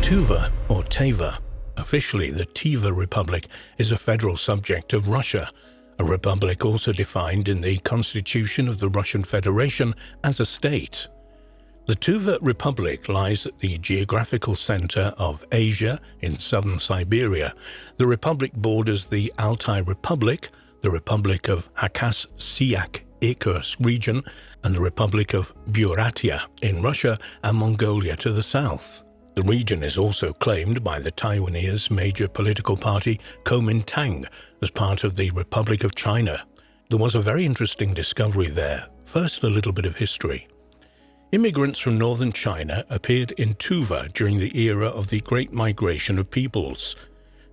Tuva, or Teva, officially the Tiva Republic, is a federal subject of Russia, a republic also defined in the Constitution of the Russian Federation as a state. The Tuva Republic lies at the geographical center of Asia in southern Siberia. The republic borders the Altai Republic, the Republic of Hakaz-Siyak-Irkutsk region, and the Republic of Buryatia in Russia and Mongolia to the south. The region is also claimed by the Taiwanese major political party Kuomintang as part of the Republic of China. There was a very interesting discovery there. First, a little bit of history. Immigrants from northern China appeared in Tuva during the era of the Great Migration of Peoples.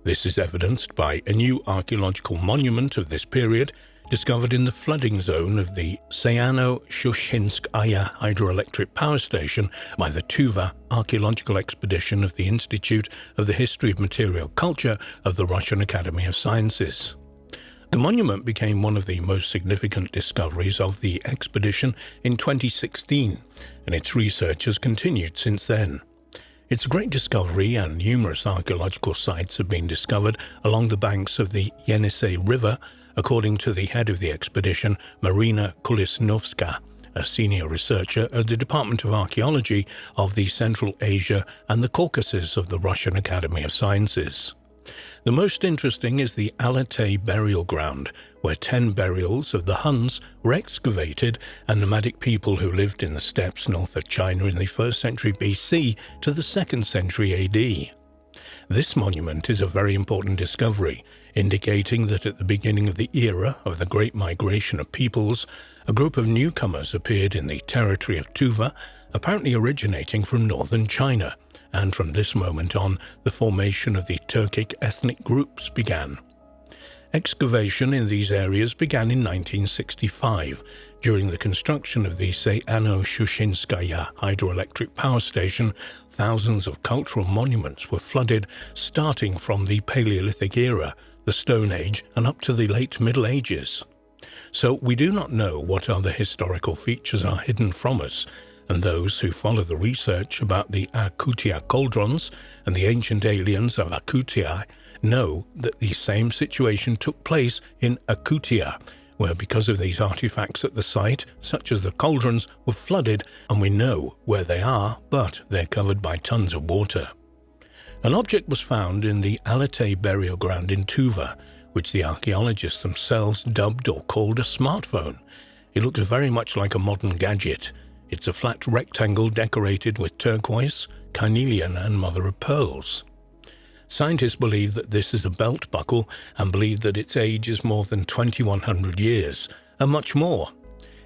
This is evidenced by a new archaeological monument of this period discovered in the flooding zone of the Sayano-Shushinskaya hydroelectric power station by the Tuva Archaeological Expedition of the Institute of the History of Material Culture of the Russian Academy of Sciences. The monument became one of the most significant discoveries of the expedition in 2016, and its research has continued since then. It's a great discovery, and numerous archaeological sites have been discovered along the banks of the Yenisei River, according to the head of the expedition, Marina Kulisnovska, a senior researcher at the Department of Archaeology of the Central Asia and the Caucasus of the Russian Academy of Sciences. The most interesting is the Alatay burial ground, where 10 burials of the Huns were excavated, and nomadic people who lived in the steppes north of China in the 1st century BC to the 2nd century AD. This monument is a very important discovery, indicating that at the beginning of the era of the Great Migration of Peoples, a group of newcomers appeared in the territory of Tuva, apparently originating from northern China, and from this moment on, the formation of the Turkic ethnic groups began. Excavation in these areas began in 1965, during the construction of the Sayano-Shushinskaya hydroelectric power station. Thousands of cultural monuments were flooded, starting from the Paleolithic era, the Stone Age, and up to the late Middle Ages. So we do not know what other historical features are hidden from us, and those who follow the research about the Akutia cauldrons and the ancient aliens of Akutia know that the same situation took place in Akutia, where because of these artifacts at the site, such as the cauldrons, were flooded, and we know where they are, but they're covered by tons of water. An object was found in the Alatay burial ground in Tuva, which the archaeologists themselves dubbed or called a smartphone. It looks very much like a modern gadget. It's a flat rectangle decorated with turquoise, carnelian, and mother-of-pearls. Scientists believe that this is a belt buckle and believe that its age is more than 2,100 years, and much more.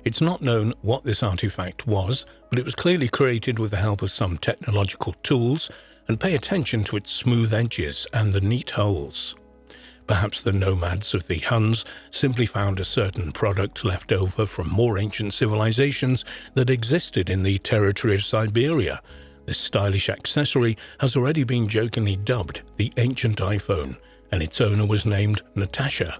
It's not known what this artifact was, but it was clearly created with the help of some technological tools, and pay attention to its smooth edges and the neat holes. Perhaps the nomads of the Huns simply found a certain product left over from more ancient civilizations that existed in the territory of Siberia. This stylish accessory has already been jokingly dubbed the ancient iPhone, and its owner was named Natasha.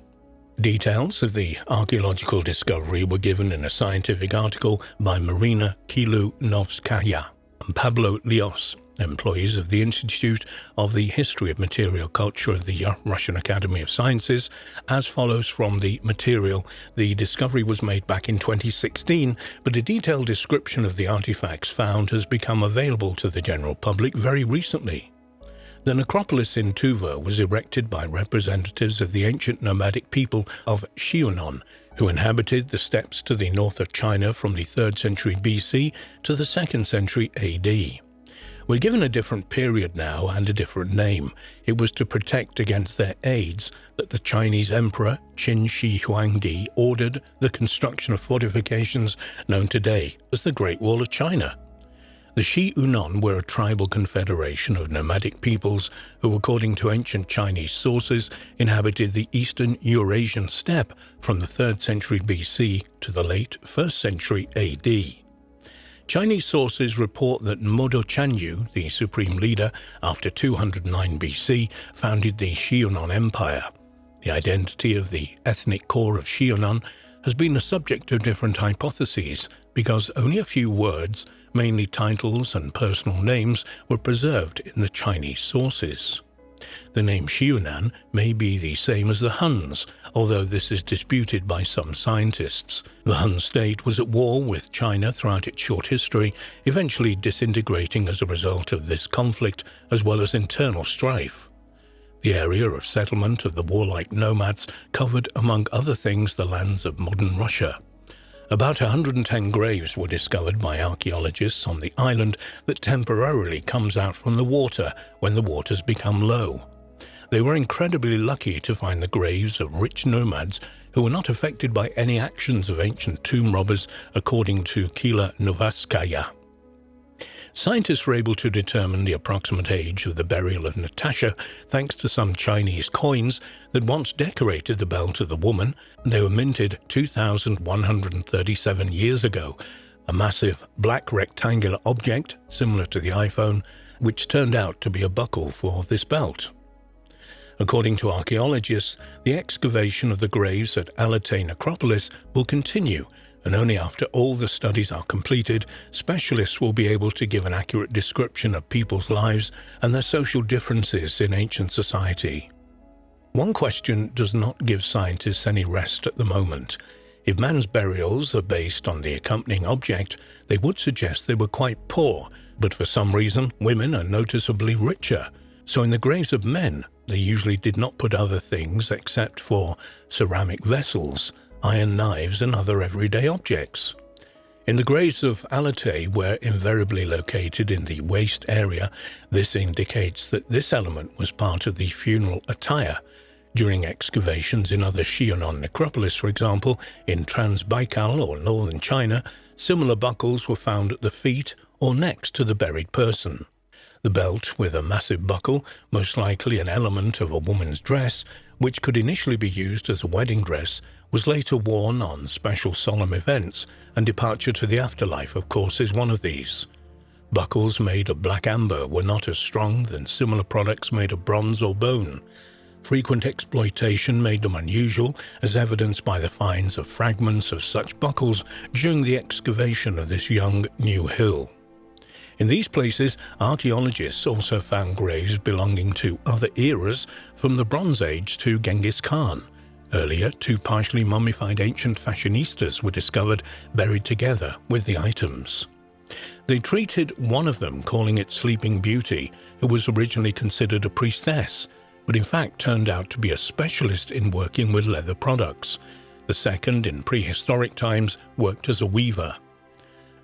Details of the archaeological discovery were given in a scientific article by Marina Kulisnovskaya and Pablo Lios, employees of the Institute of the History of Material Culture of the Russian Academy of Sciences, as follows from the material. The discovery was made back in 2016, but a detailed description of the artifacts found has become available to the general public very recently. The necropolis in Tuva was erected by representatives of the ancient nomadic people of Xiunan, who inhabited the steppes to the north of China from the 3rd century BC to the 2nd century AD. We're given a different period now and a different name. It was to protect against their aids that the Chinese Emperor Qin Shi Huangdi ordered the construction of fortifications known today as the Great Wall of China. The Xiunan were a tribal confederation of nomadic peoples who, according to ancient Chinese sources, inhabited the eastern Eurasian steppe from the 3rd century BC to the late 1st century AD. Chinese sources report that Modo Chanyu, the supreme leader, after 209 BC, founded the Xiunan Empire. The identity of the ethnic core of Xiunan has been the subject of different hypotheses because only a few words Mainly titles and personal names were preserved in the Chinese sources. The name Xiunan may be the same as the Huns, although this is disputed by some scientists. The Han state was at war with China throughout its short history, eventually disintegrating as a result of this conflict as well as internal strife. The area of settlement of the warlike nomads covered, among other things, the lands of modern Russia. About 110 graves were discovered by archaeologists on the island that temporarily comes out from the water when the waters become low. They were incredibly lucky to find the graves of rich nomads who were not affected by any actions of ancient tomb robbers, according to Kila Novatskaya. Scientists were able to determine the approximate age of the burial of Natasha thanks to some Chinese coins that once decorated the belt of the woman. They were minted 2,137 years ago, a massive black rectangular object similar to the iPhone, which turned out to be a buckle for this belt. According to archaeologists, the excavation of the graves at Alatay Necropolis will continue, and only after all the studies are completed, specialists will be able to give an accurate description of people's lives and their social differences in ancient society. One question does not give scientists any rest at the moment. If man's burials are based on the accompanying object, they would suggest they were quite poor, but for some reason, women are noticeably richer. So in the graves of men, they usually did not put other things except for ceramic vessels, iron knives and other everyday objects. In the graves of Alatay were invariably located in the waist area. This indicates that this element was part of the funeral attire. During excavations in other Xiunan necropolis, for example, in Trans-Baikal or northern China, similar buckles were found at the feet or next to the buried person. The belt with a massive buckle, most likely an element of a woman's dress, which could initially be used as a wedding dress, was later worn on special solemn events, and departure to the afterlife, of course, is one of these. Buckles made of black amber were not as strong than similar products made of bronze or bone. Frequent exploitation made them unusual, as evidenced by the finds of fragments of such buckles during the excavation of this young new hill. In these places, archaeologists also found graves belonging to other eras, from the Bronze Age to Genghis Khan. Earlier, two partially mummified ancient fashionistas were discovered buried together with the items. They treated one of them, calling it Sleeping Beauty, who was originally considered a priestess, but in fact turned out to be a specialist in working with leather products. The second, in prehistoric times, worked as a weaver.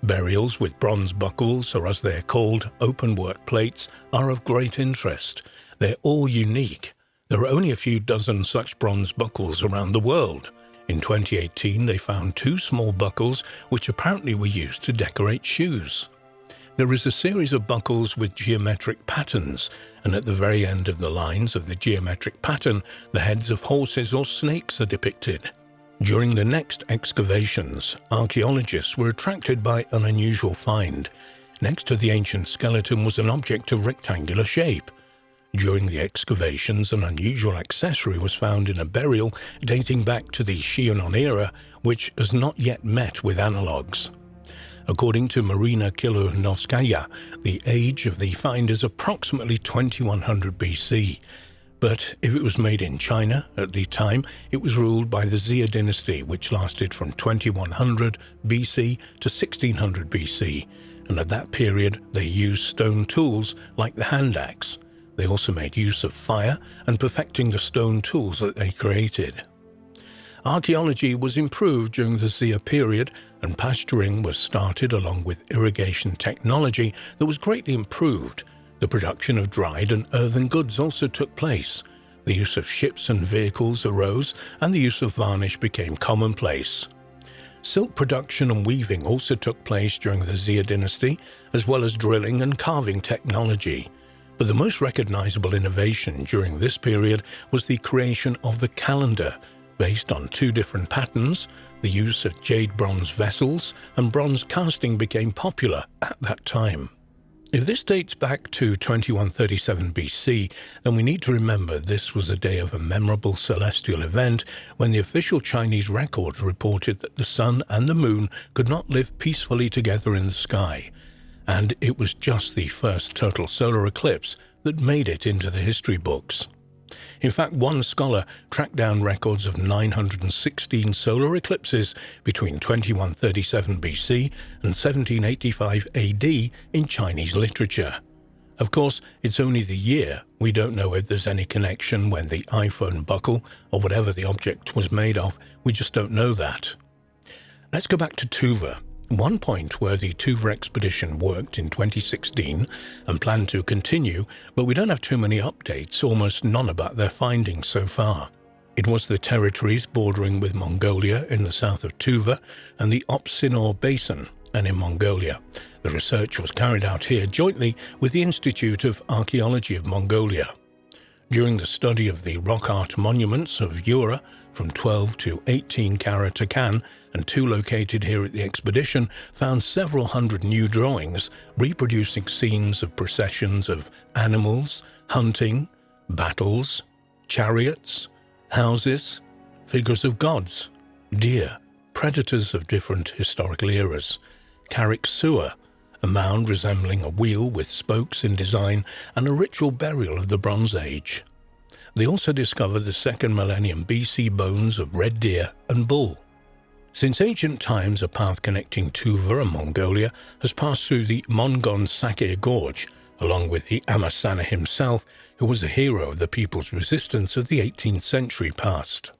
Burials with bronze buckles, or as they're called, open-work plates, are of great interest. They're all unique. There are only a few dozen such bronze buckles around the world. In 2018, they found two small buckles which apparently were used to decorate shoes. There is a series of buckles with geometric patterns, and at the very end of the lines of the geometric pattern, the heads of horses or snakes are depicted. During the next excavations, archaeologists were attracted by an unusual find. Next to the ancient skeleton was an object of rectangular shape. During the excavations, an unusual accessory was found in a burial dating back to the Xiunan era, which has not yet met with analogues. According to Marina Kilonovskaya, the age of the find is approximately 2100 BC. But if it was made in China at the time, it was ruled by the Xia dynasty, which lasted from 2100 BC to 1600 BC, and at that period they used stone tools like the hand axe. They also made use of fire and perfecting the stone tools that they created. Archaeology was improved during the Xia period, and pasturing was started along with irrigation technology that was greatly improved. The production of dried and earthen goods also took place. The use of ships and vehicles arose, and the use of varnish became commonplace. Silk production and weaving also took place during the Xia dynasty, as well as drilling and carving technology. But the most recognizable innovation during this period was the creation of the calendar, based on two different patterns. The use of jade bronze vessels and bronze casting became popular at that time. If this dates back to 2137 BC, then we need to remember this was a day of a memorable celestial event when the official Chinese records reported that the sun and the moon could not live peacefully together in the sky. and it was just the first total solar eclipse that made it into the history books. In fact, one scholar tracked down records of 916 solar eclipses between 2137 BC and 1785 AD in Chinese literature. Of course, it's only the year. We don't know if there's any connection when the iPhone buckle or whatever the object was made of. We just don't know that. Let's go back to Tuva. One point where the Tuva expedition worked in 2016 and planned to continue, but we don't have too many updates, almost none about their findings so far. It was the territories bordering with Mongolia in the south of Tuva and the Opsinor Basin and in Mongolia. The research was carried out here jointly with the Institute of Archaeology of Mongolia. During the study of the rock art monuments of Jura from 12 to 18 carat Takan, and two located here at the expedition, found several hundred new drawings reproducing scenes of processions of animals, hunting, battles, chariots, houses, figures of gods, deer, predators of different historical eras, Carrick Sewer, a mound resembling a wheel with spokes in design, and a ritual burial of the Bronze Age. They also discovered the 2nd millennium BC bones of red deer and bull. Since ancient times, a path connecting Tuva and Mongolia has passed through the Mongon Sakir Gorge, along with the Amasana himself, who was a hero of the people's resistance of the 18th century past.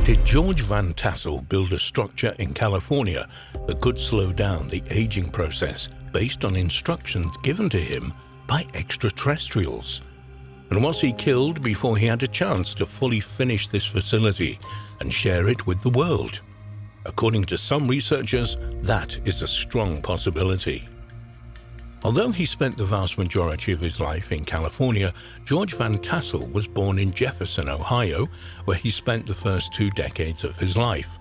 Did George Van Tassel build a structure in California that could slow down the aging process based on instructions given to him by extraterrestrials? And was he killed before he had a chance to fully finish this facility and share it with the world? According to some researchers, that is a strong possibility. Although he spent the vast majority of his life in California, George Van Tassel was born in Jefferson, Ohio, where he spent the first 2 decades of his life.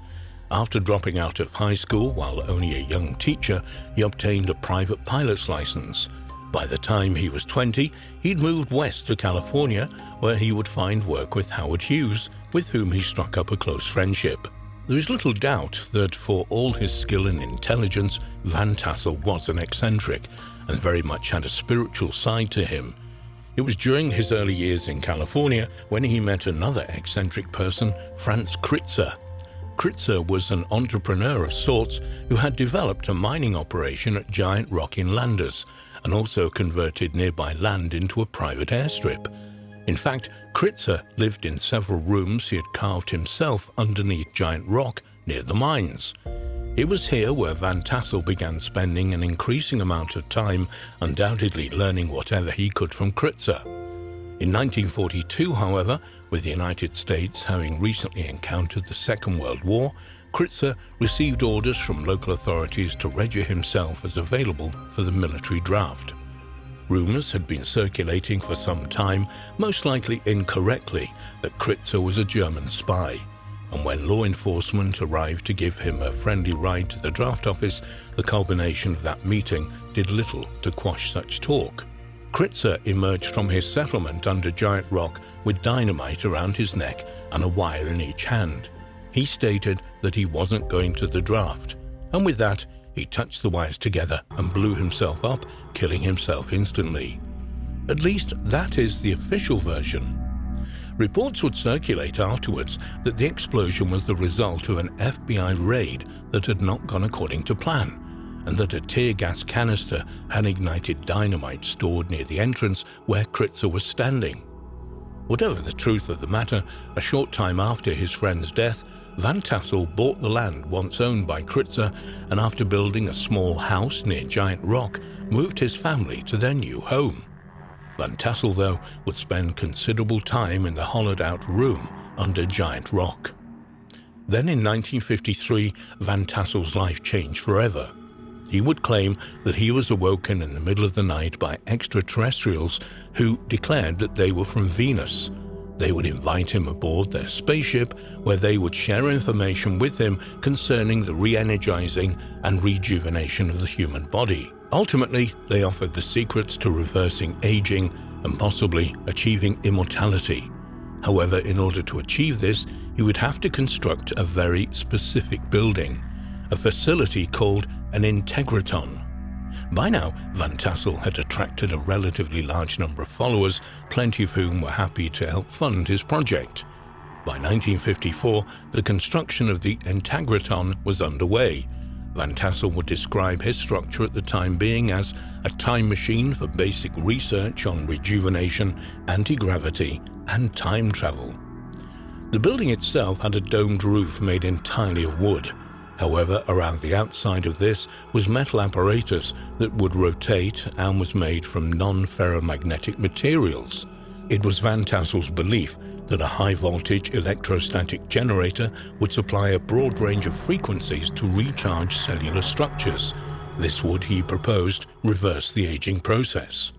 After dropping out of high school while only a young teacher, he obtained a private pilot's license. By the time he was 20, he'd moved west to California, where he would find work with Howard Hughes, with whom he struck up a close friendship. There is little doubt that for all his skill and intelligence, Van Tassel was an eccentric, and very much had a spiritual side to him. It was during his early years in California when he met another eccentric person, Franz Kritzer. Kritzer was an entrepreneur of sorts who had developed a mining operation at Giant Rock in Landers, and also converted nearby land into a private airstrip. In fact, Kritzer lived in several rooms he had carved himself underneath Giant Rock near the mines. It was here where Van Tassel began spending an increasing amount of time, undoubtedly learning whatever he could from Kritzer. In 1942, however, with the United States having recently encountered the Second World War, Kritzer received orders from local authorities to register himself as available for the military draft. Rumors had been circulating for some time, most likely incorrectly, that Kritzer was a German spy. And when law enforcement arrived to give him a friendly ride to the draft office, the culmination of that meeting did little to quash such talk. Kritzer emerged from his settlement under Giant Rock with dynamite around his neck and a wire in each hand. He stated that he wasn't going to the draft, and with that, he touched the wires together and blew himself up, killing himself instantly. At least that is the official version. Reports would circulate afterwards that the explosion was the result of an FBI raid that had not gone according to plan, and that a tear gas canister had ignited dynamite stored near the entrance where Kritzer was standing. Whatever the truth of the matter, a short time after his friend's death, Van Tassel bought the land once owned by Kritzer, and after building a small house near Giant Rock, moved his family to their new home. Van Tassel, though, would spend considerable time in the hollowed-out room under Giant Rock. Then in 1953, Van Tassel's life changed forever. He would claim that he was awoken in the middle of the night by extraterrestrials who declared that they were from Venus. They would invite him aboard their spaceship, where they would share information with him concerning the re-energizing and rejuvenation of the human body. Ultimately, they offered the secrets to reversing aging and possibly achieving immortality. However, in order to achieve this, he would have to construct a very specific building. a facility called an integratron. By now, Van Tassel had attracted a relatively large number of followers, plenty of whom were happy to help fund his project. By 1954, the construction of the integratron was underway. Van Tassel would describe his structure at the time being as a time machine for basic research on rejuvenation, anti-gravity, and time travel. The building itself had a domed roof made entirely of wood. However, around the outside of this was metal apparatus that would rotate and was made from non-ferromagnetic materials. It was Van Tassel's belief that a high-voltage electrostatic generator would supply a broad range of frequencies to recharge cellular structures. This would, he proposed, reverse the aging process.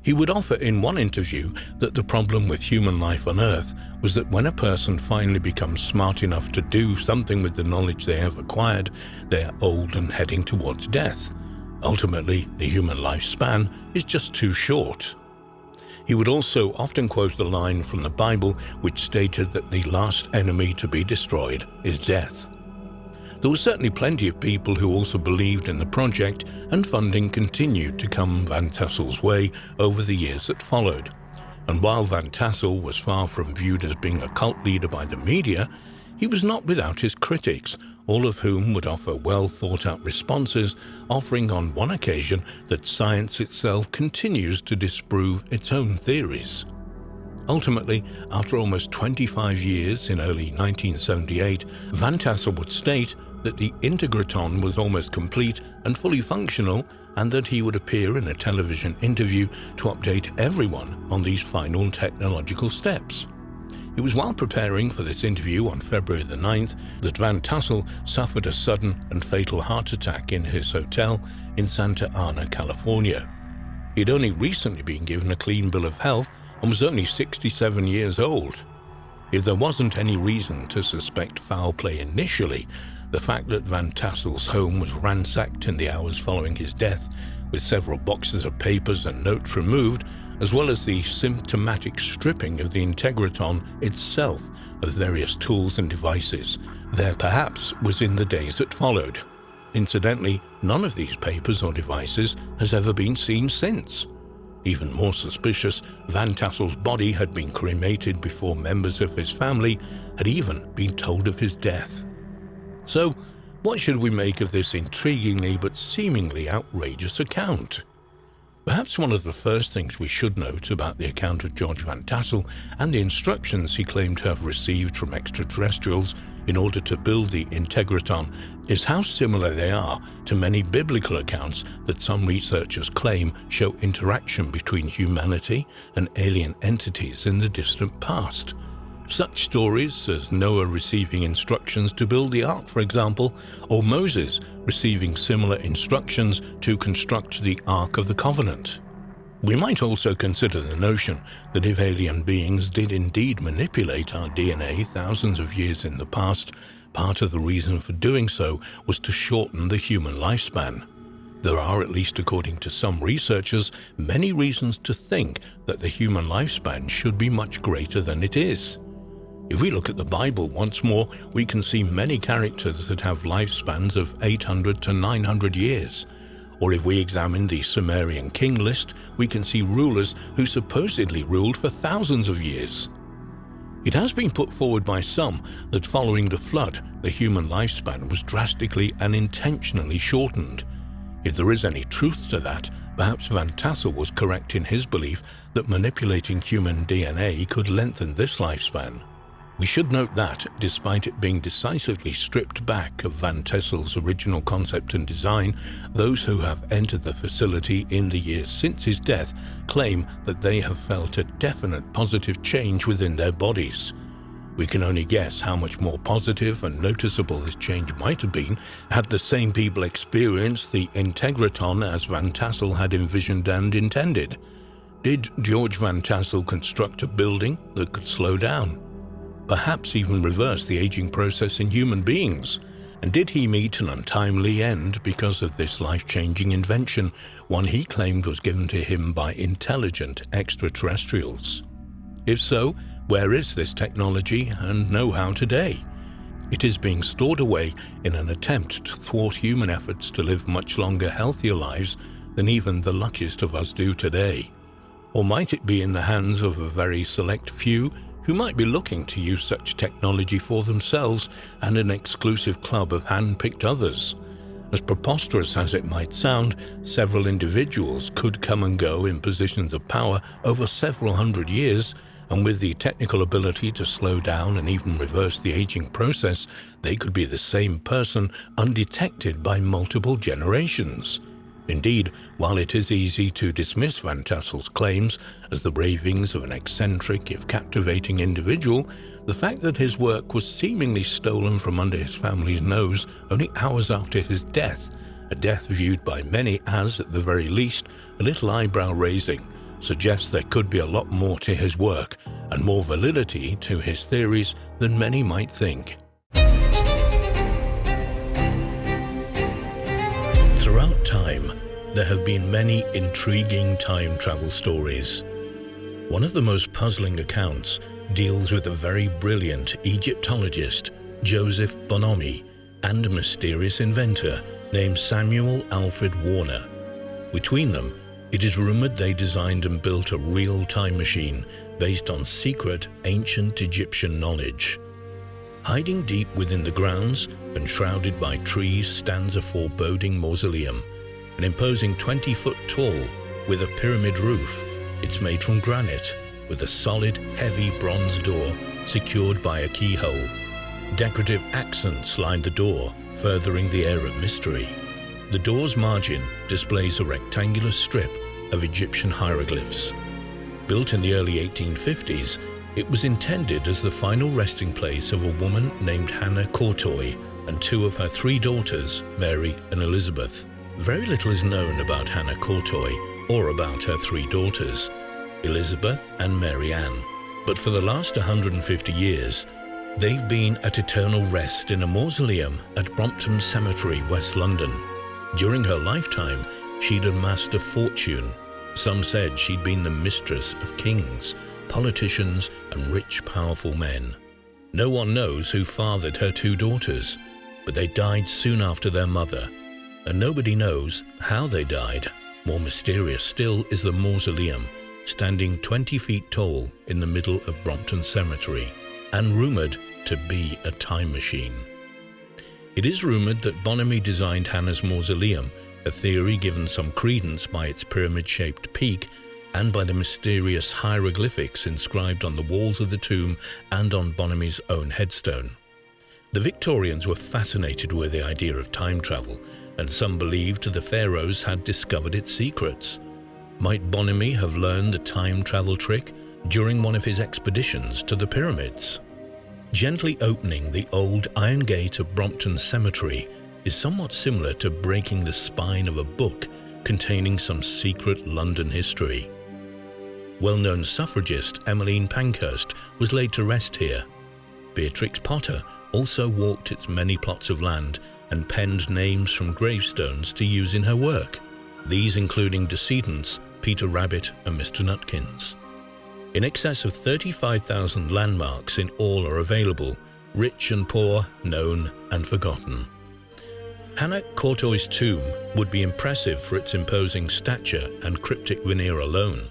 He would offer in one interview that the problem with human life on Earth was that when a person finally becomes smart enough to do something with the knowledge they have acquired, they are old and heading towards death. Ultimately, the human lifespan is just too short. He would also often quote the line from the Bible which stated that the last enemy to be destroyed is death. There were certainly plenty of people who also believed in the project, and funding continued to come Van Tassel's way over the years that followed. And while Van Tassel was far from viewed as being a cult leader by the media, he was not without his critics, all of whom would offer well-thought-out responses, offering on one occasion that science itself continues to disprove its own theories. Ultimately, after almost 25 years in early 1978, Van Tassel would state that the integratron was almost complete and fully functional, and that he would appear in a television interview to update everyone on these final technological steps. It was while preparing for this interview on February the 9th that Van Tassel suffered a sudden and fatal heart attack in his hotel in Santa Ana, California. He had only recently been given a clean bill of health and was only 67 years old. If there wasn't any reason to suspect foul play initially, the fact that Van Tassel's home was ransacked in the hours following his death, with several boxes of papers and notes removed, as well as the symptomatic stripping of the integratron itself of various tools and devices, there perhaps was in the days that followed. Incidentally, none of these papers or devices has ever been seen since. Even more suspicious, Van Tassel's body had been cremated before members of his family had even been told of his death. So, what should we make of this intriguingly but seemingly outrageous account? Perhaps one of the first things we should note about the account of George Van Tassel and the instructions he claimed to have received from extraterrestrials in order to build the integratron is how similar they are to many biblical accounts that some researchers claim show interaction between humanity and alien entities in the distant past. Such stories as Noah receiving instructions to build the ark, for example, or Moses receiving similar instructions to construct the Ark of the Covenant. We might also consider the notion that if alien beings did indeed manipulate our DNA thousands of years in the past, part of the reason for doing so was to shorten the human lifespan. There are, at least according to some researchers, many reasons to think that the human lifespan should be much greater than it is. If we look at the Bible once more, we can see many characters that have lifespans of 800 to 900 years. Or if we examine the Sumerian king list, we can see rulers who supposedly ruled for thousands of years. It has been put forward by some that following the flood, the human lifespan was drastically and intentionally shortened. If there is any truth to that, perhaps Van Tassel was correct in his belief that manipulating human DNA could lengthen this lifespan. We should note that, despite it being decisively stripped back of Van Tassel's original concept and design, those who have entered the facility in the years since his death claim that they have felt a definite positive change within their bodies. We can only guess how much more positive and noticeable this change might have been had the same people experienced the integratron as Van Tassel had envisioned and intended. Did George Van Tassel construct a building that could slow down? Perhaps even reverse the aging process in human beings? And did he meet an untimely end because of this life-changing invention, one he claimed was given to him by intelligent extraterrestrials? If so, where is this technology and know-how today? It is being stored away in an attempt to thwart human efforts to live much longer, healthier lives than even the luckiest of us do today? Or might it be in the hands of a very select few who might be looking to use such technology for themselves and an exclusive club of hand-picked others? As preposterous as it might sound, several individuals could come and go in positions of power over several hundred years, and with the technical ability to slow down and even reverse the aging process, they could be the same person undetected by multiple generations. Indeed, while it is easy to dismiss Van Tassel's claims as the ravings of an eccentric, if captivating individual, the fact that his work was seemingly stolen from under his family's nose only hours after his death, a death viewed by many as, at the very least, a little eyebrow-raising, suggests there could be a lot more to his work and more validity to his theories than many might think. Throughout time, there have been many intriguing time travel stories. One of the most puzzling accounts deals with a very brilliant Egyptologist, Joseph Bonomi, and a mysterious inventor named Samuel Alfred Warner. Between them, it is rumored they designed and built a real time machine based on secret ancient Egyptian knowledge. Hiding deep within the grounds and shrouded by trees stands a foreboding mausoleum, an imposing 20-foot tall with a pyramid roof. It's made from granite with a solid, heavy bronze door secured by a keyhole. Decorative accents line the door, furthering the air of mystery. The door's margin displays a rectangular strip of Egyptian hieroglyphs. Built in the early 1850s, it was intended as the final resting place of a woman named Hannah Courtoy and two of her three daughters, Mary and Elizabeth. Very little is known about Hannah Courtoy or about her three daughters, Elizabeth and Mary Ann, but for the last 150 years, they've been at eternal rest in a mausoleum at Brompton Cemetery, West London. During her lifetime, she'd amassed a fortune. Some said she'd been the mistress of kings, politicians, and rich, powerful men. No one knows who fathered her two daughters, but they died soon after their mother, and nobody knows how they died. More mysterious still is the mausoleum, standing 20 feet tall in the middle of Brompton Cemetery, and rumoured to be a time machine. It is rumoured that Bonomi designed Hannah's mausoleum, a theory given some credence by its pyramid-shaped peak and by the mysterious hieroglyphics inscribed on the walls of the tomb and on Bonomi's own headstone. The Victorians were fascinated with the idea of time travel, and some believed the pharaohs had discovered its secrets. Might Bonomi have learned the time travel trick during one of his expeditions to the pyramids? Gently opening the old iron gate of Brompton Cemetery is somewhat similar to breaking the spine of a book containing some secret London history. Well-known suffragist Emmeline Pankhurst was laid to rest here. Beatrix Potter also walked its many plots of land and penned names from gravestones to use in her work, these including decedents Peter Rabbit and Mr. Nutkins. In excess of 35,000 landmarks in all are available, rich and poor, known and forgotten. Hannah Courtoy's tomb would be impressive for its imposing stature and cryptic veneer alone.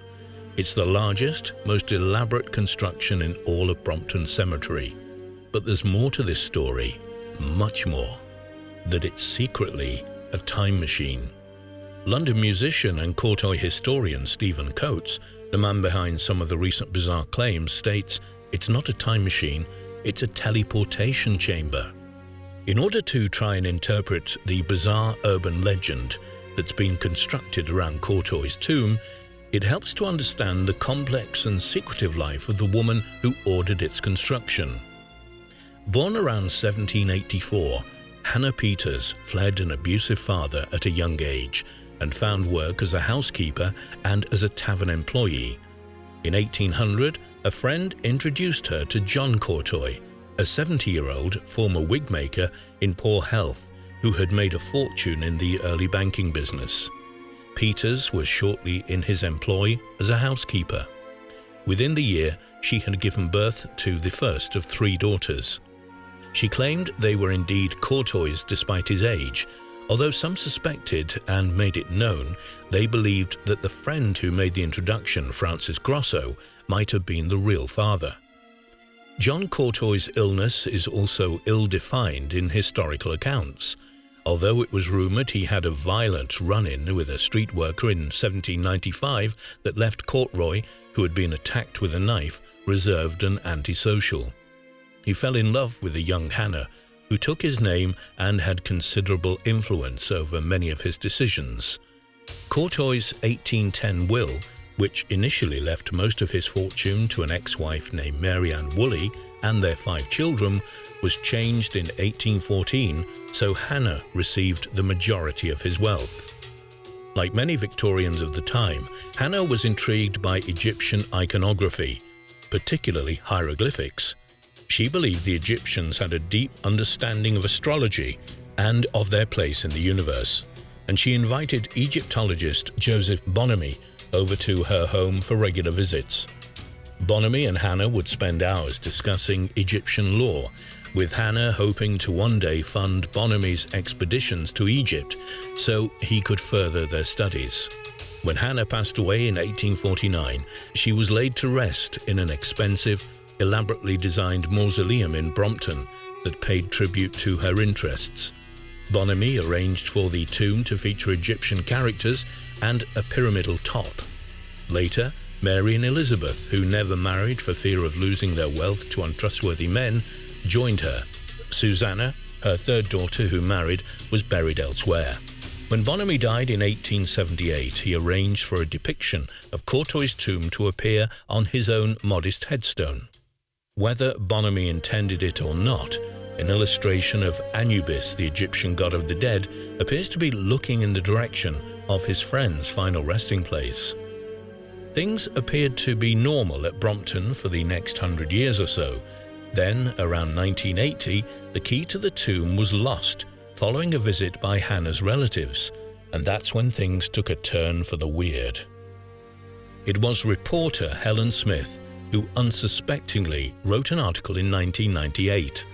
It's the largest, most elaborate construction in all of Brompton Cemetery. But there's more to this story, much more, that it's secretly a time machine. London musician and Courtoy historian Stephen Coates, the man behind some of the recent bizarre claims, states it's not a time machine, it's a teleportation chamber. In order to try and interpret the bizarre urban legend that's been constructed around Courtoy's tomb, it helps to understand the complex and secretive life of the woman who ordered its construction. Born around 1784, Hannah Peters fled an abusive father at a young age and found work as a housekeeper and as a tavern employee. In 1800, a friend introduced her to John Courtoy, a 70-year-old former wig maker in poor health who had made a fortune in the early banking business. Peters was shortly in his employ as a housekeeper. Within the year, she had given birth to the first of three daughters. She claimed they were indeed Courtois despite his age, although some suspected and made it known they believed that the friend who made the introduction, Francis Grosso, might have been the real father. John Courtois' illness is also ill-defined in historical accounts. Although it was rumoured he had a violent run-in with a street worker in 1795 that left Courtois, who had been attacked with a knife, reserved and antisocial. He fell in love with a young Hannah, who took his name and had considerable influence over many of his decisions. Courtois' 1810 will, which initially left most of his fortune to an ex-wife named Mera and their 5 children, was changed in 1814, so Hannah received the majority of his wealth. Like many Victorians of the time, Hannah was intrigued by Egyptian iconography, particularly hieroglyphics. She believed the Egyptians had a deep understanding of astrology and of their place in the universe, and she invited Egyptologist Joseph Bonamy over to her home for regular visits. Bonamy and Hannah would spend hours discussing Egyptian lore, with Hannah hoping to one day fund Bonamy's expeditions to Egypt so he could further their studies. When Hannah passed away in 1849, she was laid to rest in an expensive, elaborately designed mausoleum in Brompton that paid tribute to her interests. Bonamy arranged for the tomb to feature Egyptian characters and a pyramidal top. Later, Mary and Elizabeth, who never married for fear of losing their wealth to untrustworthy men, joined her. Susanna, her 3rd daughter who married, was buried elsewhere. When Bonamy died in 1878, he arranged for a depiction of Courtois' tomb to appear on his own modest headstone. Whether Bonamy intended it or not, an illustration of Anubis, the Egyptian god of the dead, appears to be looking in the direction of his friend's final resting place. Things appeared to be normal at Brompton for the next 100 years or so. Then, around 1980, the key to the tomb was lost following a visit by Hannah's relatives, and that's when things took a turn for the weird. It was reporter Helen Smith who unsuspectingly wrote an article in 1998.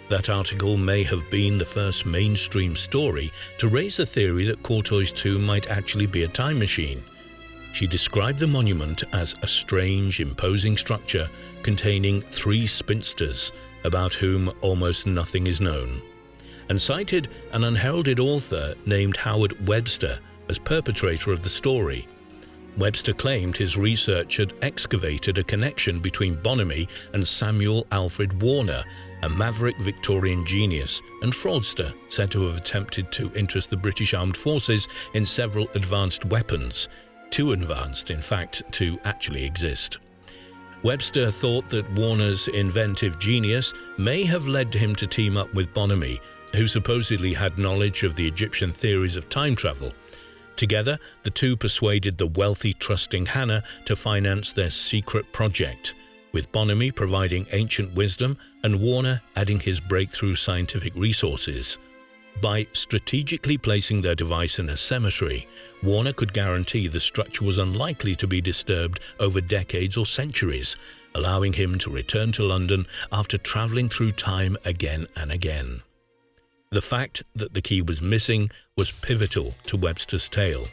That article may have been the first mainstream story to raise the theory that Courtois' tomb might actually be a time machine. She described the monument as a strange, imposing structure containing 3 spinsters, about whom almost nothing is known, and cited an unheralded author named Howard Webster as perpetrator of the story. Webster claimed his research had excavated a connection between Bonamy and Samuel Alfred Warner, a maverick Victorian genius and fraudster said to have attempted to interest the British Armed Forces in several advanced weapons, too advanced, in fact, to actually exist. Webster thought that Warner's inventive genius may have led him to team up with Bonamy, who supposedly had knowledge of the Egyptian theories of time travel. Together, the two persuaded the wealthy, trusting Hannah to finance their secret project, with Bonamy providing ancient wisdom and Warner adding his breakthrough scientific resources. By strategically placing their device in a cemetery, Warner could guarantee the structure was unlikely to be disturbed over decades or centuries, allowing him to return to London after travelling through time again and again. The fact that the key was missing was pivotal to Webster's tale.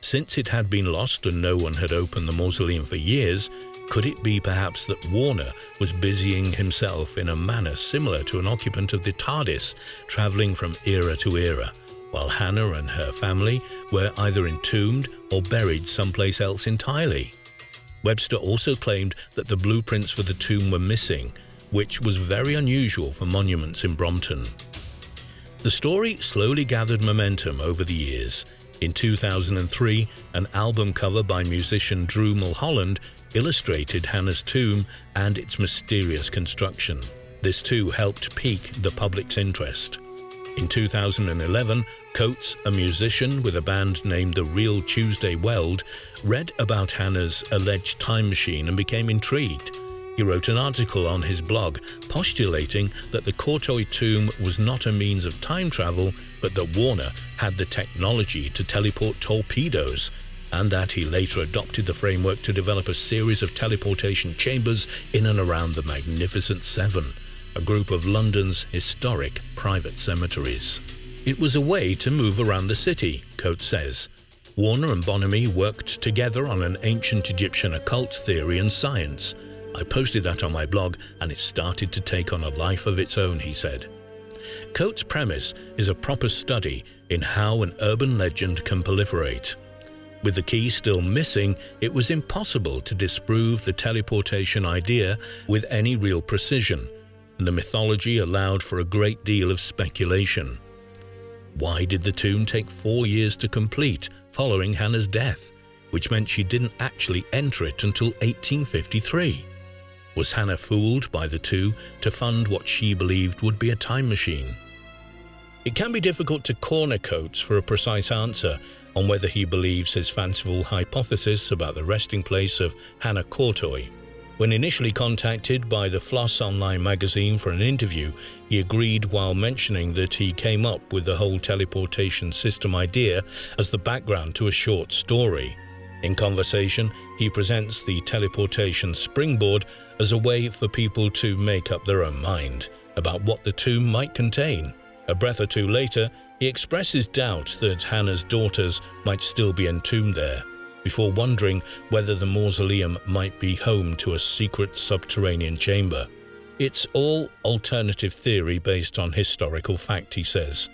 Since it had been lost and no one had opened the mausoleum for years, could it be perhaps that Warner was busying himself in a manner similar to an occupant of the TARDIS, travelling from era to era, while Hannah and her family were either entombed or buried someplace else entirely? Webster also claimed that the blueprints for the tomb were missing, which was very unusual for monuments in Brompton. The story slowly gathered momentum over the years. In 2003, an album cover by musician Drew Mulholland illustrated Hannah's tomb and its mysterious construction. This too helped pique the public's interest. In 2011, Coates, a musician with a band named The Real Tuesday Weld, read about Hannah's alleged time machine and became intrigued. He wrote an article on his blog postulating that the Courtois tomb was not a means of time travel, but that Warner had the technology to teleport torpedoes, and that he later adopted the framework to develop a series of teleportation chambers in and around the Magnificent Seven, a group of London's historic private cemeteries. It was a way to move around the city, Coates says. Warner and Bonamy worked together on an ancient Egyptian occult theory and science. I posted that on my blog and it started to take on a life of its own, he said. Coates' premise is a proper study in how an urban legend can proliferate. With the key still missing, it was impossible to disprove the teleportation idea with any real precision, and the mythology allowed for a great deal of speculation. Why did the tomb take 4 years to complete following Hannah's death, which meant she didn't actually enter it until 1853? Was Hannah fooled by the two to fund what she believed would be a time machine? It can be difficult to corner Coates for a precise answer on whether he believes his fanciful hypothesis about the resting place of Hannah Courtoy. When initially contacted by the Floss Online magazine for an interview, he agreed while mentioning that he came up with the whole teleportation system idea as the background to a short story. In conversation, he presents the teleportation springboard as a way for people to make up their own mind about what the tomb might contain. A breath or two later, he expresses doubt that Hannah's daughters might still be entombed there, before wondering whether the mausoleum might be home to a secret subterranean chamber. It's all alternative theory based on historical fact, he says.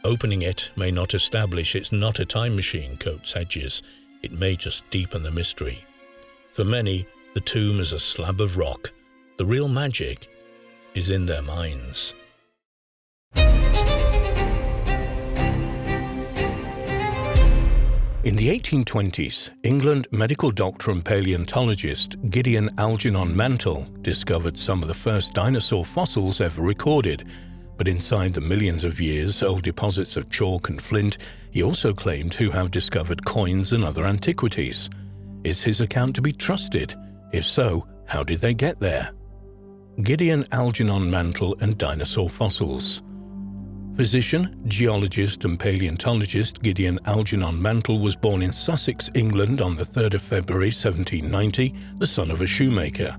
Opening it may not establish it's not a time machine, Coates hedges. It may just deepen the mystery. For many, the tomb is a slab of rock. The real magic is in their minds. In the 1820s, England medical doctor and paleontologist Gideon Algernon Mantle discovered some of the first dinosaur fossils ever recorded. But inside the millions of years old deposits of chalk and flint, he also claimed to have discovered coins and other antiquities. Is his account to be trusted? If so, how did they get there? Gideon Algernon Mantle and dinosaur fossils. Physician, geologist and paleontologist Gideon Algernon Mantle was born in Sussex, England on the 3rd of February 1790, the son of a shoemaker.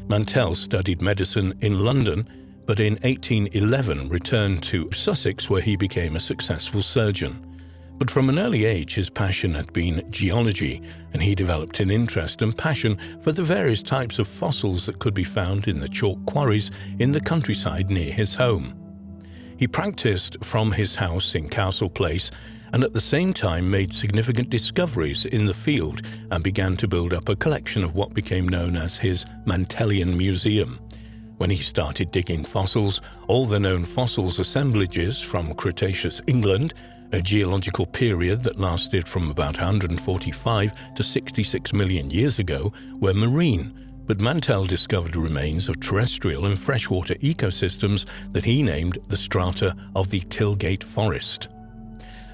Mantell studied medicine in London, but in 1811 returned to Sussex where he became a successful surgeon. But from an early age his passion had been geology, and he developed an interest and passion for the various types of fossils that could be found in the chalk quarries in the countryside near his home. He practiced from his house in Castle Place and at the same time made significant discoveries in the field and began to build up a collection of what became known as his Mantellian Museum. When he started digging fossils, all the known fossils assemblages from Cretaceous England, a geological period that lasted from about 145 to 66 million years ago, were marine. But Mantell discovered remains of terrestrial and freshwater ecosystems that he named the strata of the Tilgate Forest.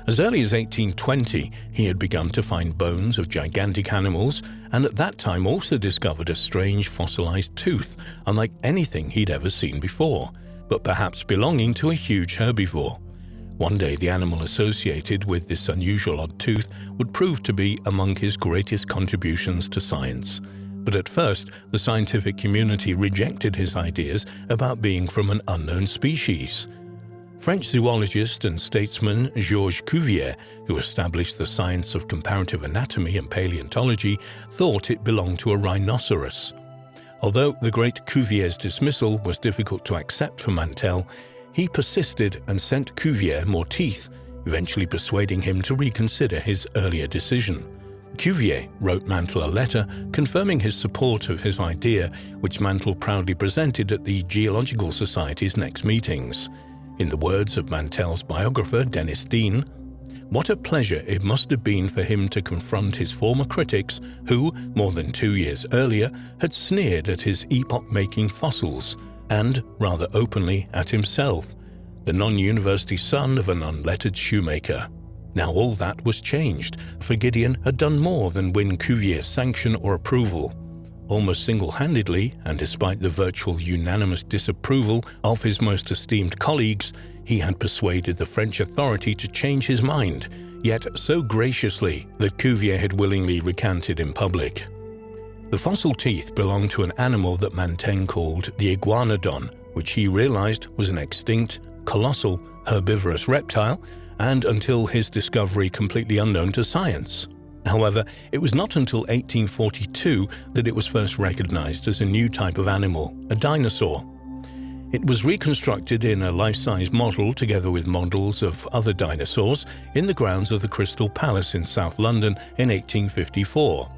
As early as 1820, he had begun to find bones of gigantic animals, and at that time also discovered a strange fossilized tooth, unlike anything he'd ever seen before, but perhaps belonging to a huge herbivore. One day the animal associated with this unusual odd tooth would prove to be among his greatest contributions to science. But at first, the scientific community rejected his ideas about being from an unknown species. French zoologist and statesman Georges Cuvier, who established the science of comparative anatomy and paleontology, thought it belonged to a rhinoceros. Although the great Cuvier's dismissal was difficult to accept for Mantell, he persisted and sent Cuvier more teeth, eventually persuading him to reconsider his earlier decision. Cuvier wrote Mantle a letter confirming his support of his idea, which Mantle proudly presented at the Geological Society's next meetings. In the words of Mantell's biographer, Dennis Dean, "What a pleasure it must have been for him to confront his former critics who, more than 2 years earlier, had sneered at his epoch-making fossils, and, rather openly, at himself, the non-university son of an unlettered shoemaker." Now all that was changed, for Gideon had done more than win Cuvier's sanction or approval. Almost single-handedly, and despite the virtual unanimous disapproval of his most esteemed colleagues, he had persuaded the French authority to change his mind, yet so graciously that Cuvier had willingly recanted in public. The fossil teeth belonged to an animal that Montaigne called the iguanodon, which he realized was an extinct, colossal, herbivorous reptile, and until his discovery completely unknown to science. However, it was not until 1842 that it was first recognized as a new type of animal, a dinosaur. It was reconstructed in a life-size model together with models of other dinosaurs in the grounds of the Crystal Palace in South London in 1854.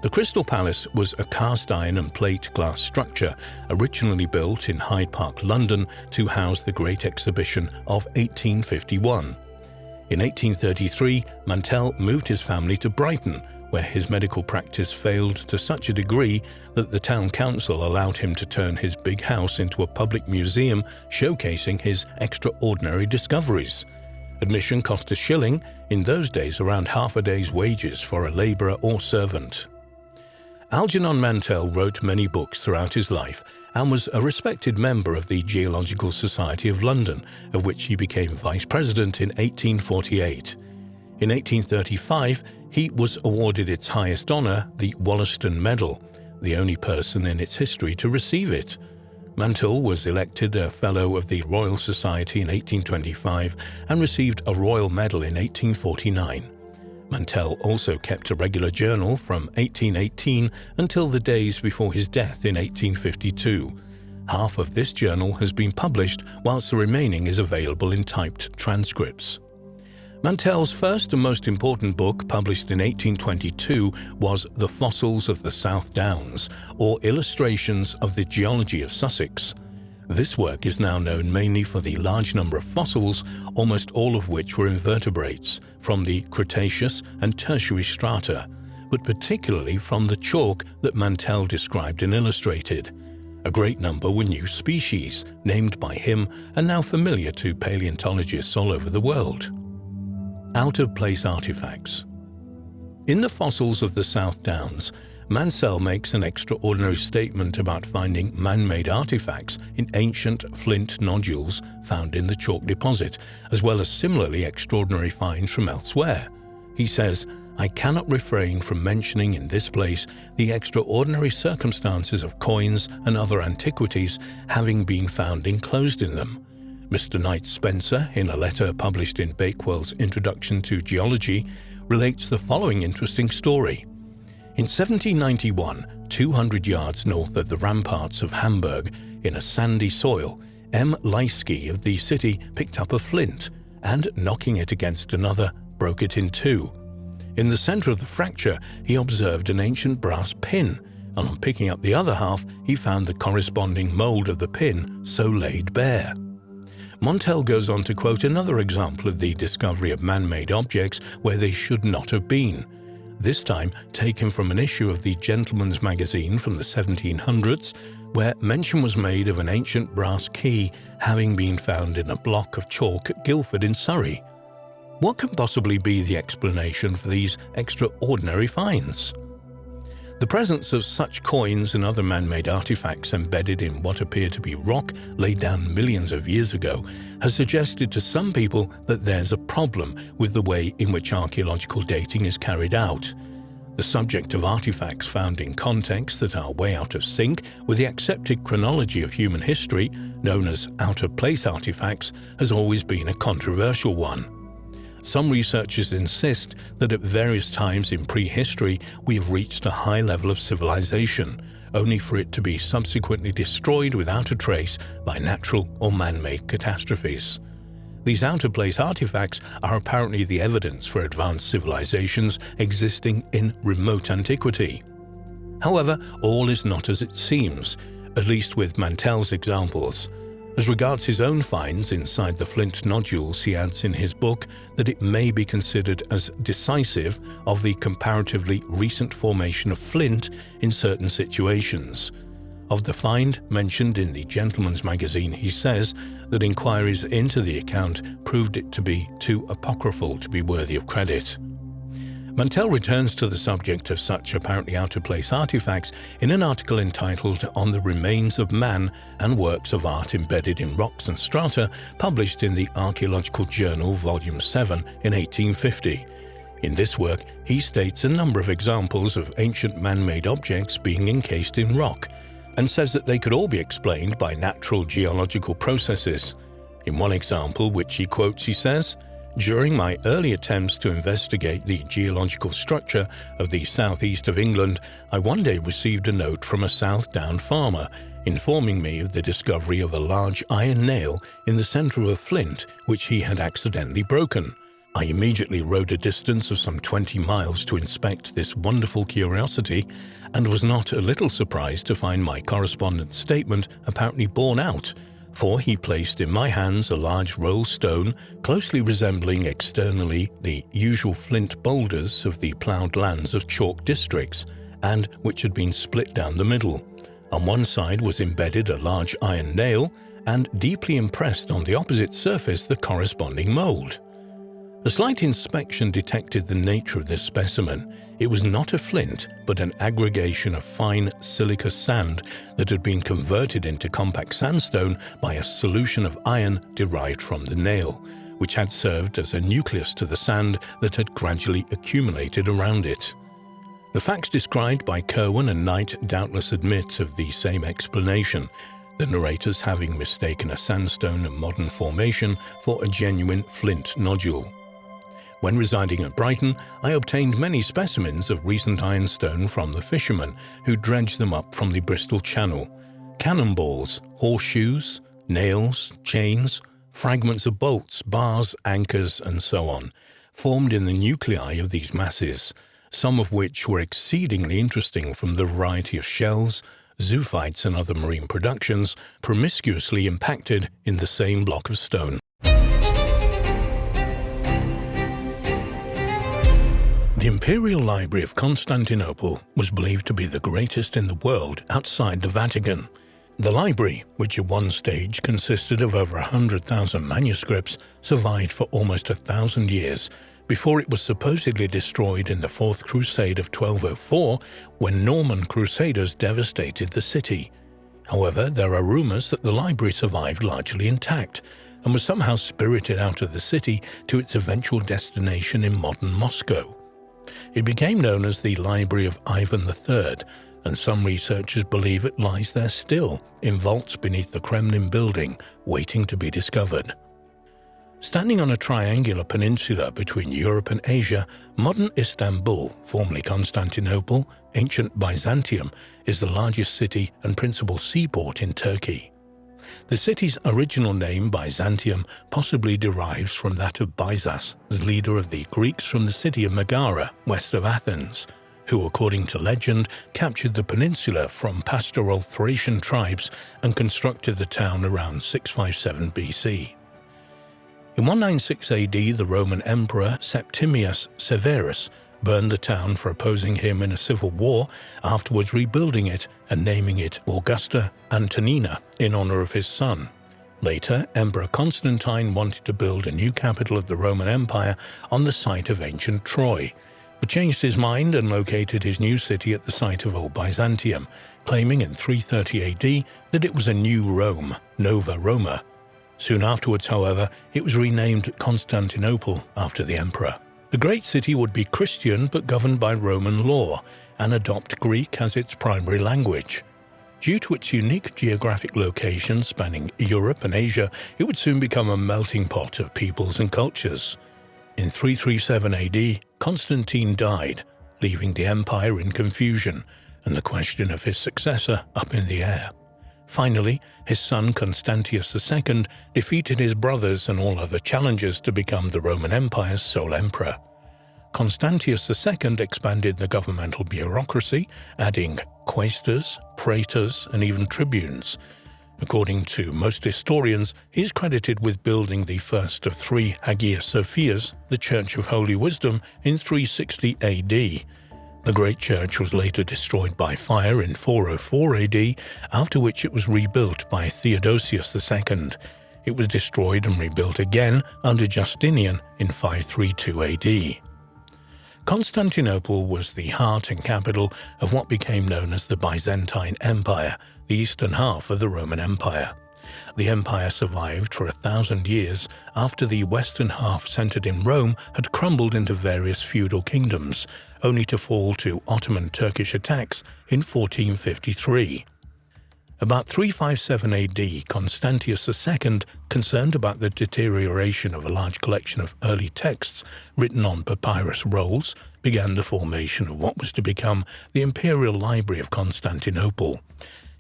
The Crystal Palace was a cast iron and plate glass structure originally built in Hyde Park, London, to house the Great Exhibition of 1851. In 1833, Mantell moved his family to Brighton, where his medical practice failed to such a degree that the town council allowed him to turn his big house into a public museum showcasing his extraordinary discoveries. Admission cost £1, in those days around half a day's wages for a labourer or servant. Algernon Mantell wrote many books throughout his life and was a respected member of the Geological Society of London, of which he became vice president in 1848. In 1835, he was awarded its highest honour, the Wollaston Medal, the only person in its history to receive it. Mantell was elected a Fellow of the Royal Society in 1825 and received a Royal Medal in 1849. Mantell also kept a regular journal from 1818 until the days before his death in 1852. Half of this journal has been published, whilst the remaining is available in typed transcripts. Mantell's first and most important book, published in 1822, was The Fossils of the South Downs, or Illustrations of the Geology of Sussex. This work is now known mainly for the large number of fossils, almost all of which were invertebrates, from the Cretaceous and Tertiary strata, but particularly from the chalk that Mantell described and illustrated. A great number were new species, named by him and now familiar to paleontologists all over the world. Out-of-place artifacts. In The Fossils of the South Downs, Mantell makes an extraordinary statement about finding man-made artifacts in ancient flint nodules found in the chalk deposit, as well as similarly extraordinary finds from elsewhere. He says, "I cannot refrain from mentioning in this place the extraordinary circumstances of coins and other antiquities having been found enclosed in them." Mr. Knight Spencer, in a letter published in Bakewell's Introduction to Geology, relates the following interesting story. In 1791, 200 yards north of the ramparts of Hamburg, in a sandy soil, M. Leisky of the city picked up a flint and, knocking it against another, broke it in two. In the center of the fracture, he observed an ancient brass pin, and on picking up the other half, he found the corresponding mold of the pin so laid bare. Mantell goes on to quote another example of the discovery of man-made objects where they should not have been, this time taken from an issue of the Gentleman's Magazine from the 1700s, where mention was made of an ancient brass key having been found in a block of chalk at Guildford in Surrey. What can possibly be the explanation for these extraordinary finds? The presence of such coins and other man-made artifacts embedded in what appear to be rock laid down millions of years ago has suggested to some people that there's a problem with the way in which archaeological dating is carried out. The subject of artifacts found in contexts that are way out of sync with the accepted chronology of human history, known as out-of-place artifacts, has always been a controversial one. Some researchers insist that at various times in prehistory we have reached a high level of civilization, only for it to be subsequently destroyed without a trace by natural or man-made catastrophes. These out-of-place artifacts are apparently the evidence for advanced civilizations existing in remote antiquity. However, all is not as it seems, at least with Mantell's examples. As regards his own finds inside the flint nodules, he adds in his book that it may be considered as decisive of the comparatively recent formation of flint in certain situations. Of the find mentioned in the Gentleman's Magazine, he says that inquiries into the account proved it to be too apocryphal to be worthy of credit. Mantell returns to the subject of such apparently out-of-place artifacts in an article entitled On the Remains of Man and Works of Art Embedded in Rocks and Strata, published in the Archaeological Journal, Volume 7 in 1850. In this work, he states a number of examples of ancient man-made objects being encased in rock, and says that they could all be explained by natural geological processes. In one example, which he quotes, he says, "During my early attempts to investigate the geological structure of the southeast of England, I one day received a note from a South Down farmer informing me of the discovery of a large iron nail in the centre of a flint which he had accidentally broken. I immediately rode a distance of some 20 miles to inspect this wonderful curiosity, and was not a little surprised to find my correspondent's statement apparently borne out, for he placed in my hands a large rolled stone closely resembling externally the usual flint boulders of the ploughed lands of chalk districts, and which had been split down the middle. On one side was embedded a large iron nail, and deeply impressed on the opposite surface the corresponding mould. A slight inspection detected the nature of this specimen. It was not a flint, but an aggregation of fine silica sand that had been converted into compact sandstone by a solution of iron derived from the nail, which had served as a nucleus to the sand that had gradually accumulated around it. The facts described by Kirwan and Knight doubtless admit of the same explanation, the narrators having mistaken a sandstone and modern formation for a genuine flint nodule. When residing at Brighton, I obtained many specimens of recent ironstone from the fishermen who dredged them up from the Bristol Channel. Cannonballs, horseshoes, nails, chains, fragments of bolts, bars, anchors, and so on, formed in the nuclei of these masses, some of which were exceedingly interesting from the variety of shells, zoophytes and other marine productions promiscuously impacted in the same block of stone. The Imperial Library of Constantinople was believed to be the greatest in the world outside the Vatican. The library, which at one stage consisted of over 100,000 manuscripts, survived for almost 1,000 years before it was supposedly destroyed in the Fourth Crusade of 1204 when Norman Crusaders devastated the city. However, there are rumors that the library survived largely intact and was somehow spirited out of the city to its eventual destination in modern Moscow. It became known as the Library of Ivan III, and some researchers believe it lies there still, in vaults beneath the Kremlin building, waiting to be discovered. Standing on a triangular peninsula between Europe and Asia, modern Istanbul, formerly Constantinople, ancient Byzantium, is the largest city and principal seaport in Turkey. The city's original name, Byzantium, possibly derives from that of Byzas, as leader of the Greeks from the city of Megara, west of Athens, who, according to legend, captured the peninsula from pastoral Thracian tribes and constructed the town around 657 BC. In 196 AD, the Roman Emperor Septimius Severus burned the town for opposing him in a civil war, afterwards rebuilding it and naming it Augusta Antonina in honor of his son. Later, Emperor Constantine wanted to build a new capital of the Roman Empire on the site of ancient Troy, but changed his mind and located his new city at the site of Old Byzantium, claiming in 330 AD that it was a new Rome, Nova Roma. Soon afterwards, however, it was renamed Constantinople after the emperor. The great city would be Christian but governed by Roman law and adopt Greek as its primary language. Due to its unique geographic location spanning Europe and Asia, it would soon become a melting pot of peoples and cultures. In 337 AD, Constantine died, leaving the empire in confusion and the question of his successor up in the air. Finally, his son Constantius II defeated his brothers and all other challengers to become the Roman Empire's sole emperor. Constantius II expanded the governmental bureaucracy, adding quaestors, praetors, and even tribunes. According to most historians, he is credited with building the first of three Hagia Sophias, the Church of Holy Wisdom, in 360 AD. The great church was later destroyed by fire in 404 AD, after which it was rebuilt by Theodosius II. It was destroyed and rebuilt again under Justinian in 532 AD. Constantinople was the heart and capital of what became known as the Byzantine Empire, the eastern half of the Roman Empire. The empire survived for 1,000 years after the western half, centered in Rome, had crumbled into various feudal kingdoms, only to fall to Ottoman Turkish attacks in 1453. About 357 AD, Constantius II, concerned about the deterioration of a large collection of early texts written on papyrus rolls, began the formation of what was to become the Imperial Library of Constantinople.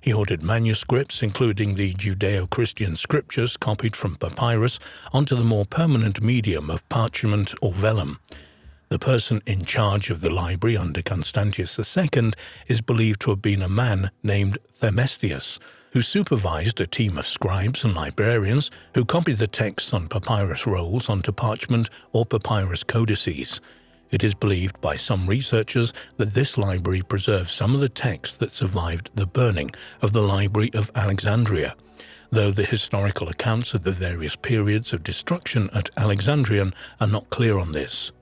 He ordered manuscripts, including the Judeo-Christian scriptures copied from papyrus, onto the more permanent medium of parchment or vellum. The person in charge of the library under Constantius II is believed to have been a man named Themestius, who supervised a team of scribes and librarians who copied the texts on papyrus rolls onto parchment or papyrus codices. It is believed by some researchers that this library preserves some of the texts that survived the burning of the Library of Alexandria, though the historical accounts of the various periods of destruction at Alexandrian are not clear on this.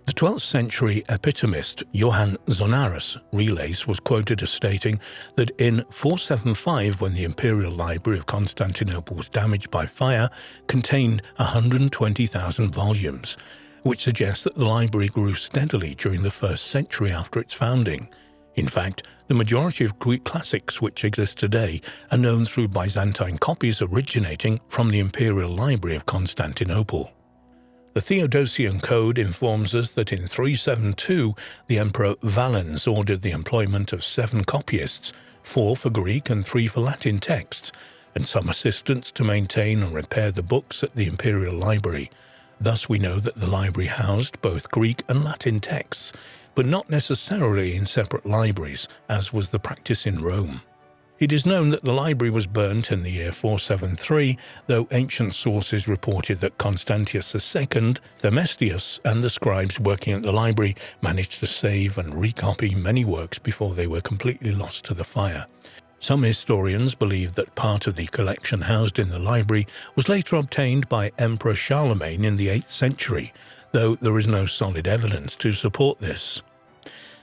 The 12th century epitomist Johann Zonaras Relays was quoted as stating that in 475, when the Imperial Library of Constantinople was damaged by fire, contained 120,000 volumes, which suggests that the library grew steadily during the 1st century after its founding. In fact, the majority of Greek classics which exist today are known through Byzantine copies originating from the Imperial Library of Constantinople. The Theodosian Code informs us that in 372, the Emperor Valens ordered the employment of 7 copyists, 4 for Greek and 3 for Latin texts, and some assistants to maintain and repair the books at the Imperial Library. Thus we know that the library housed both Greek and Latin texts, but not necessarily in separate libraries, as was the practice in Rome. It is known that the library was burnt in the year 473, though ancient sources reported that Constantius II, Themestius, and the scribes working at the library managed to save and recopy many works before they were completely lost to the fire. Some historians believe that part of the collection housed in the library was later obtained by Emperor Charlemagne in the 8th century, though there is no solid evidence to support this.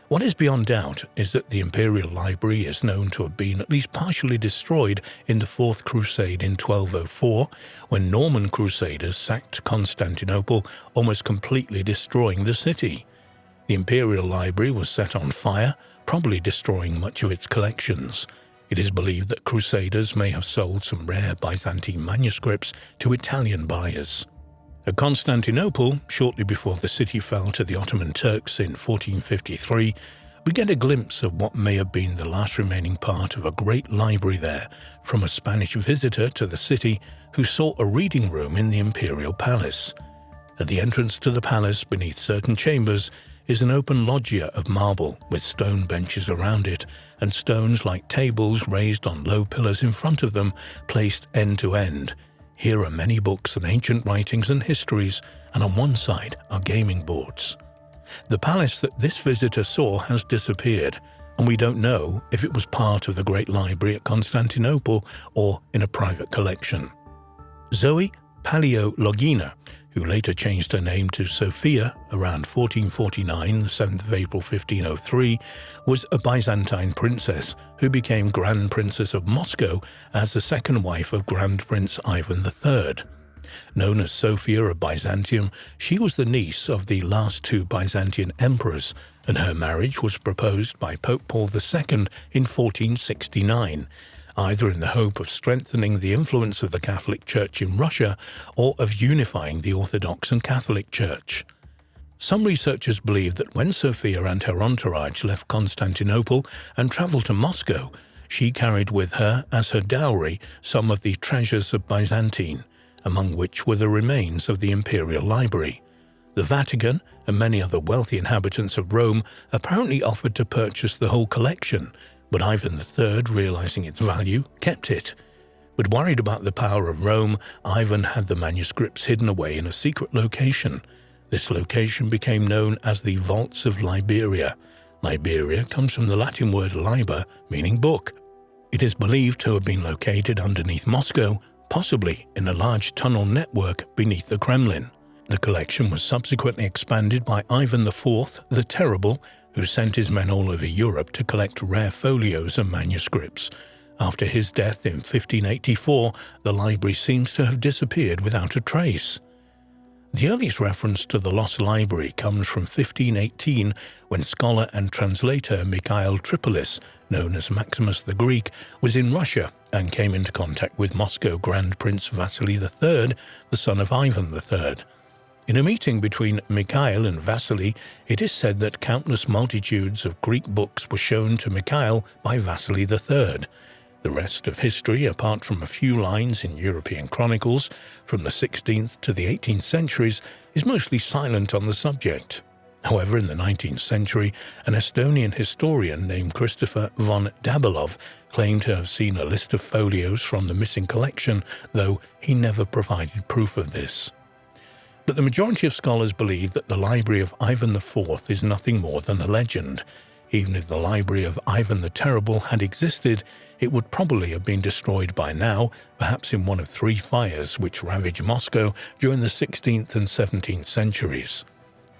What is beyond doubt is that the Imperial Library is known to have been at least partially destroyed in the Fourth Crusade in 1204, when Norman Crusaders sacked Constantinople, almost completely destroying the city. The Imperial Library was set on fire, probably destroying much of its collections. It is believed that Crusaders may have sold some rare Byzantine manuscripts to Italian buyers. At Constantinople, shortly before the city fell to the Ottoman Turks in 1453, we get a glimpse of what may have been the last remaining part of a great library there from a Spanish visitor to the city who saw a reading room in the imperial palace. At the entrance to the palace, beneath certain chambers, is an open loggia of marble with stone benches around it and stones like tables raised on low pillars in front of them, placed end to end. Here are many books and ancient writings and histories, and on one side are gaming boards. The palace that this visitor saw has disappeared, and we don't know if it was part of the Great Library at Constantinople or in a private collection. Zoe Paleologina, who later changed her name to Sophia around 1449, the 7th of April 1503, was a Byzantine princess who became Grand Princess of Moscow as the second wife of Grand Prince Ivan III. Known as Sophia of Byzantium, she was the niece of the last 2 Byzantine emperors, and her marriage was proposed by Pope Paul II in 1469, either in the hope of strengthening the influence of the Catholic Church in Russia or of unifying the Orthodox and Catholic Church. Some researchers believe that when Sophia and her entourage left Constantinople and travelled to Moscow, she carried with her as her dowry some of the treasures of Byzantine, among which were the remains of the Imperial Library. The Vatican and many other wealthy inhabitants of Rome apparently offered to purchase the whole collection, but Ivan III, realizing its value, kept it. But worried about the power of Rome, Ivan had the manuscripts hidden away in a secret location. This location became known as the Vaults of Liberia. Liberia comes from the Latin word liber, meaning book. It is believed to have been located underneath Moscow, possibly in a large tunnel network beneath the Kremlin. The collection was subsequently expanded by Ivan IV the Terrible, who sent his men all over Europe to collect rare folios and manuscripts. After his death in 1584, the library seems to have disappeared without a trace. The earliest reference to the lost library comes from 1518, when scholar and translator Mikhail Tripolis, known as Maximus the Greek, was in Russia and came into contact with Moscow Grand Prince Vasily III, the son of Ivan III. In a meeting between Mikhail and Vasily, it is said that countless multitudes of Greek books were shown to Mikhail by Vasily III. The rest of history, apart from a few lines in European chronicles from the 16th to the 18th centuries, is mostly silent on the subject. However, in the 19th century, an Estonian historian named Christopher von Dabilov claimed to have seen a list of folios from the missing collection, though he never provided proof of this. But the majority of scholars believe that the library of Ivan IV is nothing more than a legend. Even if the library of Ivan the Terrible had existed, it would probably have been destroyed by now, perhaps in one of 3 fires which ravaged Moscow during the 16th and 17th centuries.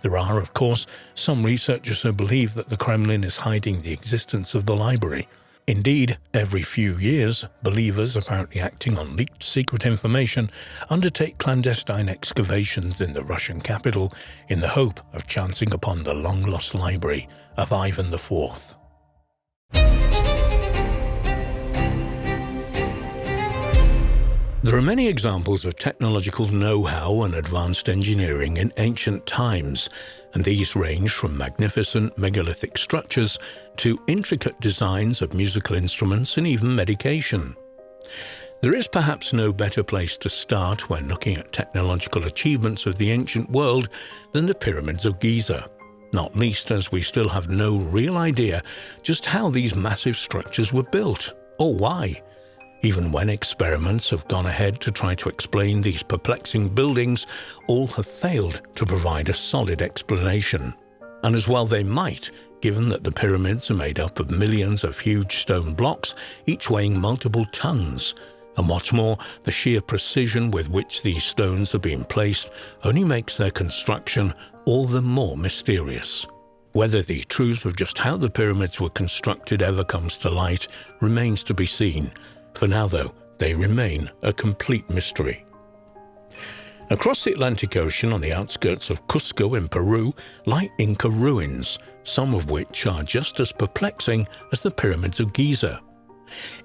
There are, of course, some researchers who believe that the Kremlin is hiding the existence of the library. Indeed, every few years, believers, apparently acting on leaked secret information, undertake clandestine excavations in the Russian capital in the hope of chancing upon the long-lost library of Ivan IV. There are many examples of technological know-how and advanced engineering in ancient times, and these range from magnificent megalithic structures to intricate designs of musical instruments and even medication. There is perhaps no better place to start when looking at technological achievements of the ancient world than the pyramids of Giza, not least as we still have no real idea just how these massive structures were built, or why. Even when experiments have gone ahead to try to explain these perplexing buildings, all have failed to provide a solid explanation. And as well they might, given that the pyramids are made up of millions of huge stone blocks, each weighing multiple tons. And what's more, the sheer precision with which these stones are being placed only makes their construction all the more mysterious. Whether the truth of just how the pyramids were constructed ever comes to light remains to be seen. For now, though, they remain a complete mystery. Across the Atlantic Ocean on the outskirts of Cusco in Peru lie Inca ruins, some of which are just as perplexing as the pyramids of Giza.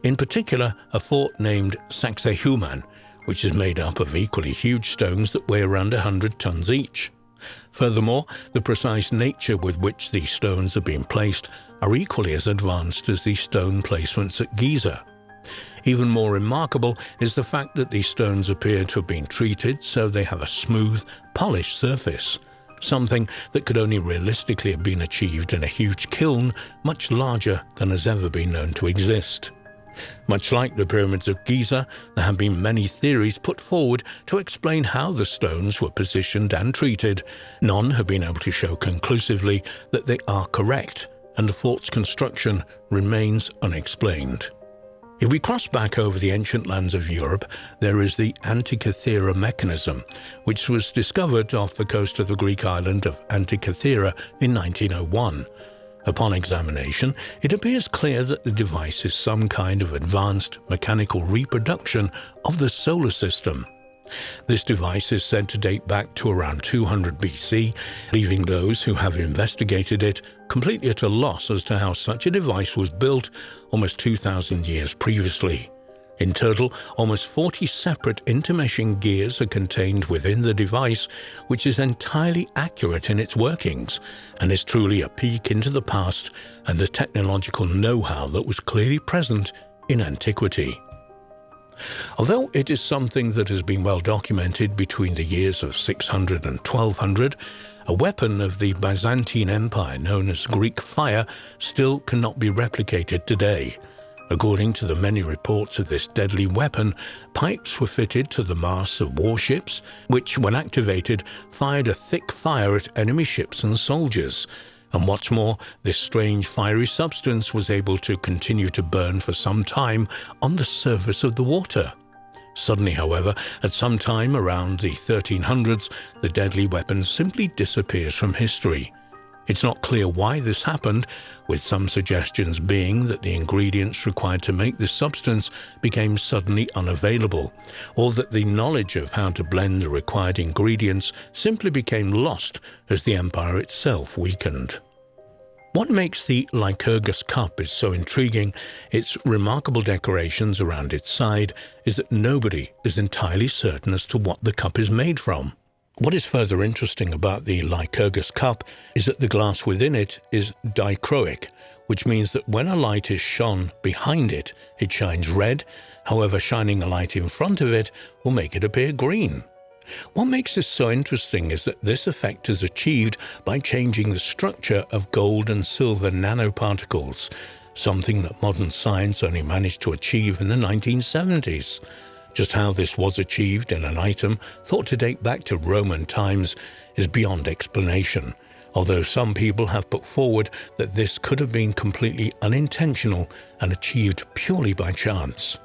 In particular, a fort named Sacsayhuaman, which is made up of equally huge stones that weigh around 100 tons each. Furthermore, the precise nature with which these stones are being placed are equally as advanced as the stone placements at Giza. Even more remarkable is the fact that these stones appear to have been treated so they have a smooth, polished surface, something that could only realistically have been achieved in a huge kiln much larger than has ever been known to exist. Much like the pyramids of Giza, there have been many theories put forward to explain how the stones were positioned and treated. None have been able to show conclusively that they are correct, and the fort's construction remains unexplained. If we cross back over the ancient lands of Europe, there is the Antikythera mechanism, which was discovered off the coast of the Greek island of Antikythera in 1901. Upon examination, it appears clear that the device is some kind of advanced mechanical reproduction of the solar system. This device is said to date back to around 200 BC, leaving those who have investigated it completely at a loss as to how such a device was built almost 2,000 years previously. In total, almost 40 separate intermeshing gears are contained within the device, which is entirely accurate in its workings and is truly a peek into the past and the technological know-how that was clearly present in antiquity. Although it is something that has been well documented between the years of 600 and 1200, a weapon of the Byzantine Empire known as Greek fire still cannot be replicated today. According to the many reports of this deadly weapon, pipes were fitted to the masts of warships, which, when activated, fired a thick fire at enemy ships and soldiers. And what's more, this strange fiery substance was able to continue to burn for some time on the surface of the water. Suddenly, however, at some time around the 1300s, the deadly weapon simply disappears from history. It's not clear why this happened, with some suggestions being that the ingredients required to make this substance became suddenly unavailable, or that the knowledge of how to blend the required ingredients simply became lost as the empire itself weakened. What makes the Lycurgus cup is so intriguing, its remarkable decorations around its side, is that nobody is entirely certain as to what the cup is made from. What is further interesting about the Lycurgus cup is that the glass within it is dichroic, which means that when a light is shone behind it, it shines red. However, shining a light in front of it will make it appear green. What makes this so interesting is that this effect is achieved by changing the structure of gold and silver nanoparticles, something that modern science only managed to achieve in the 1970s. Just how this was achieved in an item thought to date back to Roman times is beyond explanation, although some people have put forward that this could have been completely unintentional and achieved purely by chance.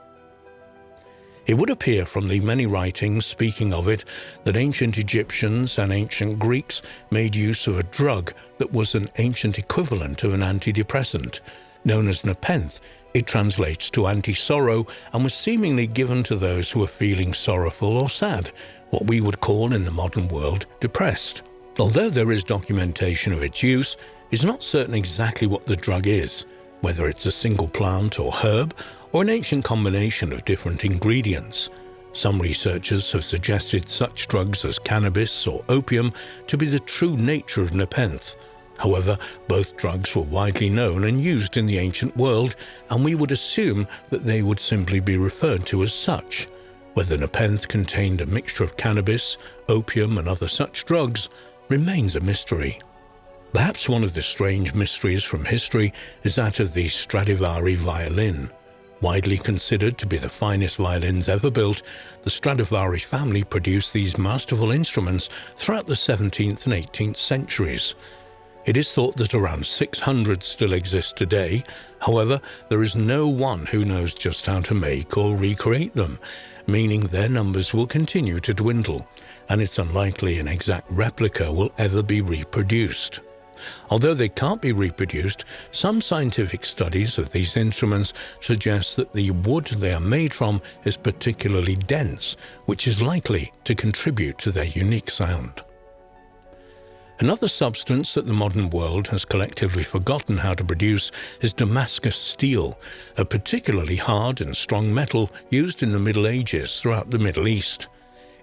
It would appear from the many writings speaking of it that ancient Egyptians and ancient Greeks made use of a drug that was an ancient equivalent of an antidepressant. Known as nepenthe, it translates to anti-sorrow and was seemingly given to those who were feeling sorrowful or sad, what we would call in the modern world depressed. Although there is documentation of its use, it's not certain exactly what the drug is, whether it's a single plant or herb, or an ancient combination of different ingredients. Some researchers have suggested such drugs as cannabis or opium to be the true nature of nepenthe. However, both drugs were widely known and used in the ancient world, and we would assume that they would simply be referred to as such. Whether nepenthe contained a mixture of cannabis, opium, and other such drugs remains a mystery. Perhaps one of the strange mysteries from history is that of the Stradivari violin. Widely considered to be the finest violins ever built, the Stradivari family produced these masterful instruments throughout the 17th and 18th centuries. It is thought that around 600 still exist today. However, there is no one who knows just how to make or recreate them, meaning their numbers will continue to dwindle, and it's unlikely an exact replica will ever be reproduced. Although they can't be reproduced, some scientific studies of these instruments suggest that the wood they are made from is particularly dense, which is likely to contribute to their unique sound. Another substance that the modern world has collectively forgotten how to produce is Damascus steel, a particularly hard and strong metal used in the Middle Ages throughout the Middle East.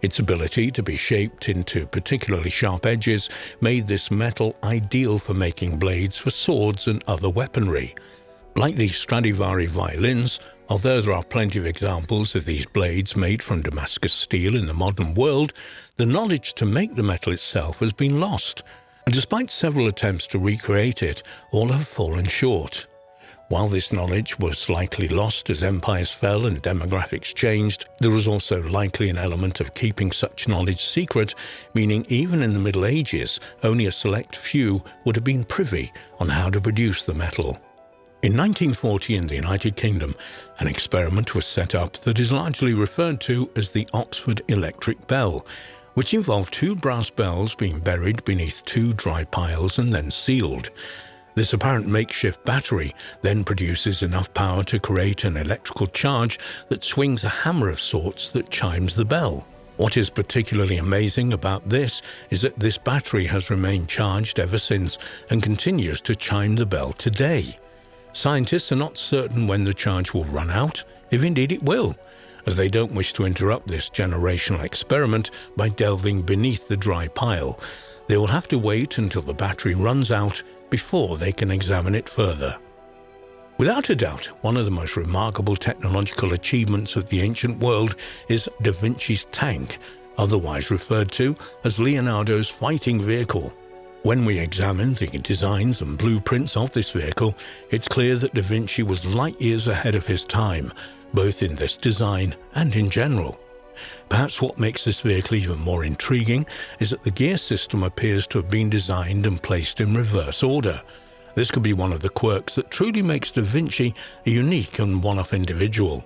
Its ability to be shaped into particularly sharp edges made this metal ideal for making blades for swords and other weaponry. Like the Stradivari violins, although there are plenty of examples of these blades made from Damascus steel in the modern world, the knowledge to make the metal itself has been lost, and despite several attempts to recreate it, all have fallen short. While this knowledge was likely lost as empires fell and demographics changed, there was also likely an element of keeping such knowledge secret, meaning even in the Middle Ages, only a select few would have been privy on how to produce the metal. In 1940 in the United Kingdom, an experiment was set up that is largely referred to as the Oxford electric bell, which involved two brass bells being buried beneath two dry piles and then sealed. This apparent makeshift battery then produces enough power to create an electrical charge that swings a hammer of sorts that chimes the bell. What is particularly amazing about this is that this battery has remained charged ever since and continues to chime the bell today. Scientists are not certain when the charge will run out, if indeed it will, as they don't wish to interrupt this generational experiment by delving beneath the dry pile. They will have to wait until the battery runs out before they can examine it further. Without a doubt, one of the most remarkable technological achievements of the ancient world is Da Vinci's tank, otherwise referred to as Leonardo's fighting vehicle. When we examine the designs and blueprints of this vehicle, it's clear that Da Vinci was light years ahead of his time, both in this design and in general. Perhaps what makes this vehicle even more intriguing is that the gear system appears to have been designed and placed in reverse order. This could be one of the quirks that truly makes Da Vinci a unique and one-off individual.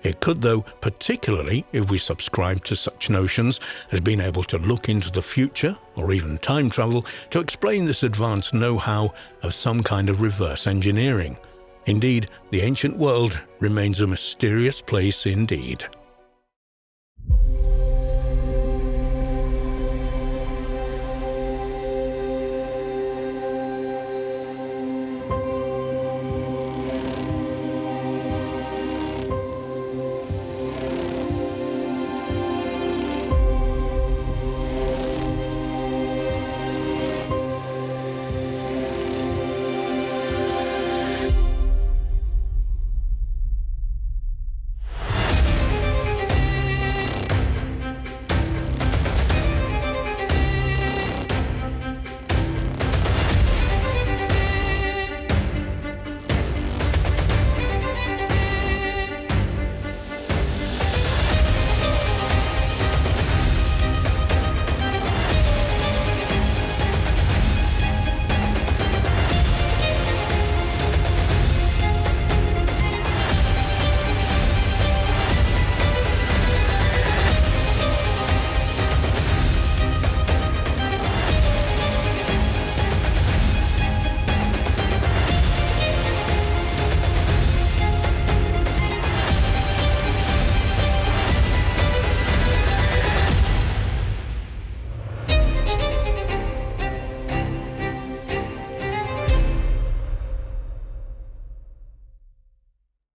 It could, though, particularly if we subscribe to such notions as being able to look into the future or even time travel to explain this advanced know-how of some kind of reverse engineering. Indeed, the ancient world remains a mysterious place indeed.